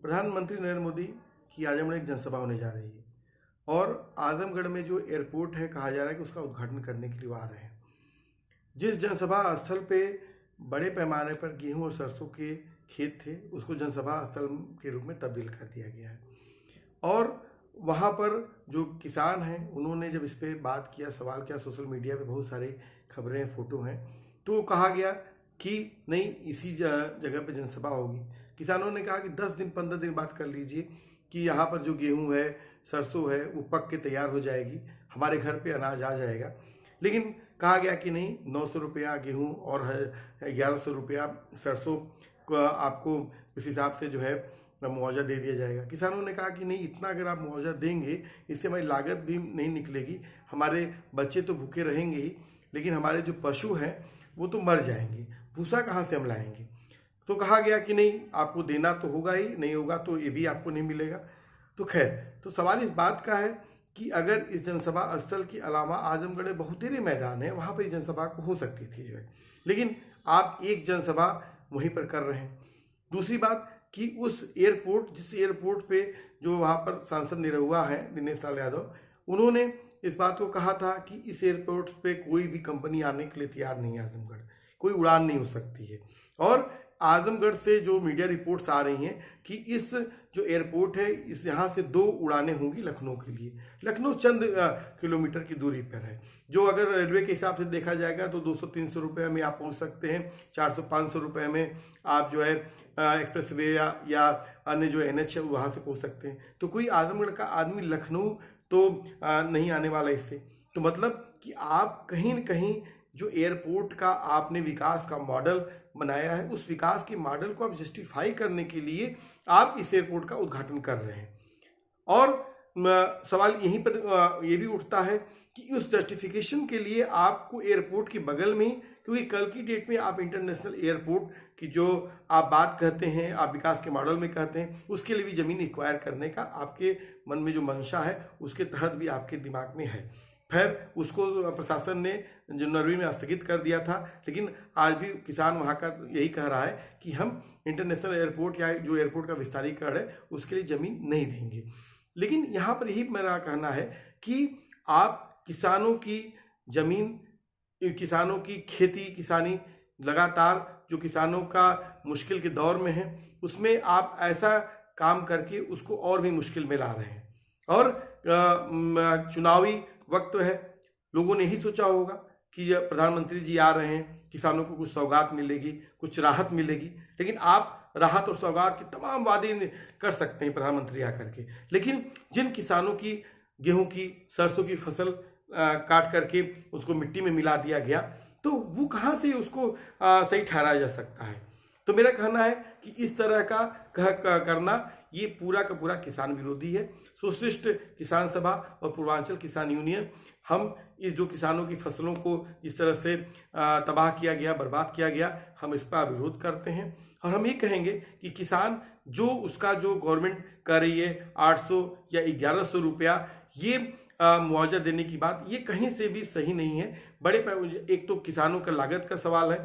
प्रधानमंत्री नरेंद्र मोदी की आजमगढ़ एक जनसभा होने जा रही है और आजमगढ़ में जो एयरपोर्ट है कहा जा रहा है कि उसका उद्घाटन करने के लिए वो आ रहे हैं। जिस जनसभा स्थल पे बड़े पैमाने पर गेहूं और सरसों के खेत थे उसको जनसभा स्थल के रूप में तब्दील कर दिया गया है और वहाँ पर जो किसान हैं उन्होंने जब इस पर बात किया, सवाल किया, सोशल मीडिया पे बहुत सारी खबरें, फोटो हैं, तो कहा गया कि नहीं, इसी जगह पे जनसभा होगी। किसानों ने कहा कि 10 दिन 15 दिन बात कर लीजिए कि यहाँ पर जो गेहूं है, सरसों है, वो पक के तैयार हो जाएगी, हमारे घर पे अनाज आ जाएगा। लेकिन कहा गया कि नहीं, 900 रुपया गेहूँ और 1100 रुपया सरसों को आपको उस हिसाब से जो है मुआवजा दे दिया जाएगा। किसानों ने कहा कि नहीं, इतना अगर आप मुआवजा देंगे इससे हमारी लागत भी नहीं निकलेगी, हमारे बच्चे तो भूखे रहेंगे ही, लेकिन हमारे जो पशु हैं वो तो मर जाएंगे, भूसा कहाँ से हम लाएंगे। तो कहा गया कि नहीं, आपको देना तो होगा ही, नहीं होगा तो ये भी आपको नहीं मिलेगा। तो खैर, तो सवाल इस बात का है कि अगर इस जनसभा स्थल के अलावा आजमगढ़ में बहुतेरे मैदान है, वहाँ पर जनसभा हो सकती थी जो है, लेकिन आप एक जनसभा वहीं पर कर रहे हैं। दूसरी बात कि उस एयरपोर्ट, जिस एयरपोर्ट पे जो वहाँ पर सांसद निरहुआ है दिनेश लाल यादव, उन्होंने इस बात को कहा था कि इस एयरपोर्ट पे कोई भी कंपनी आने के लिए तैयार नहीं है, आजमगढ़ कोई उड़ान नहीं हो सकती है। और आजमगढ़ से जो मीडिया रिपोर्ट्स आ रही हैं कि इस जो एयरपोर्ट है, इस यहाँ से 2 उड़ानें होंगी लखनऊ के लिए। लखनऊ चंद किलोमीटर की दूरी पर है, जो अगर रेलवे के हिसाब से देखा जाएगा तो 200-300 रुपये में आप पहुँच सकते हैं, 400-500 रुपये में आप जो है एक्सप्रेस वे या अन्य जो NH है वहाँ से पहुँच सकते हैं। तो कोई आजमगढ़ का आदमी लखनऊ तो नहीं आने वाला इससे। तो मतलब कि आप कहीं न कहीं जो एयरपोर्ट का आपने विकास का मॉडल बनाया है, उस विकास के मॉडल को आप जस्टिफाई करने के लिए आप इस एयरपोर्ट का उद्घाटन कर रहे हैं। और सवाल यहीं पर ये भी उठता है कि उस जस्टिफिकेशन के लिए आपको एयरपोर्ट के बगल में, क्योंकि कल की डेट में आप इंटरनेशनल एयरपोर्ट की जो आप बात कहते हैं, आप विकास के मॉडल में कहते हैं, उसके लिए भी ज़मीन एक्वायर करने का आपके मन में जो मंशा है उसके तहत भी आपके दिमाग में है। खैर, उसको प्रशासन ने जनवरी में स्थगित कर दिया था, लेकिन आज भी किसान वहाँ का यही कह रहा है कि हम इंटरनेशनल एयरपोर्ट या जो एयरपोर्ट का विस्तारीकरण है उसके लिए ज़मीन नहीं देंगे। लेकिन यहाँ पर यही मेरा कहना है कि आप किसानों की ज़मीन, किसानों की खेती किसानी, लगातार जो किसानों का मुश्किल के दौर में है, उसमें आप ऐसा काम करके उसको और भी मुश्किल में ला रहे हैं। और चुनावी वक्त है, लोगों ने ही सोचा होगा कि प्रधानमंत्री जी आ रहे हैं, किसानों को कुछ सौगात मिलेगी, कुछ राहत मिलेगी, लेकिन आप राहत और सौगात के तमाम वादे कर सकते हैं प्रधानमंत्री आकर के, लेकिन जिन किसानों की गेहूं की, सरसों की फसल काट करके उसको मिट्टी में मिला दिया गया, तो वो कहाँ से उसको सही ठहराया जा सकता है। तो मेरा कहना है कि इस तरह का करना ये पूरा का पूरा किसान विरोधी है। सोशलिस्ट किसान सभा और पूर्वांचल किसान यूनियन, हम इस जो किसानों की फसलों को इस तरह से तबाह किया गया, बर्बाद किया गया, हम इस पर विरोध करते हैं। और हम ये कहेंगे कि किसान जो उसका जो गवर्नमेंट कर रही है 800 या 1100 रुपया ये मुआवजा देने की बात, ये कहीं से भी सही नहीं है। एक तो किसानों का लागत का सवाल है,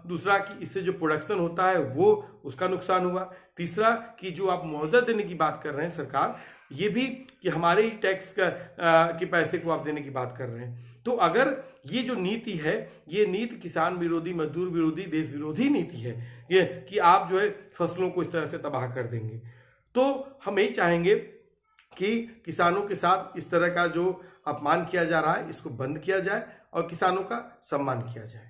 दूसरा कि इससे जो प्रोडक्शन होता है वो उसका नुकसान हुआ, तीसरा कि जो आप मुआवजा देने की बात कर रहे हैं सरकार, ये भी कि हमारे ही टैक्स के पैसे को आप देने की बात कर रहे हैं। तो अगर ये जो नीति है, ये नीति किसान विरोधी, मजदूर विरोधी, देश विरोधी नीति है, ये कि आप जो है फसलों को इस तरह से तबाह कर देंगे। तो हम यही चाहेंगे कि किसानों के साथ इस तरह का जो अपमान किया जा रहा है इसको बंद किया जाए और किसानों का सम्मान किया जाए।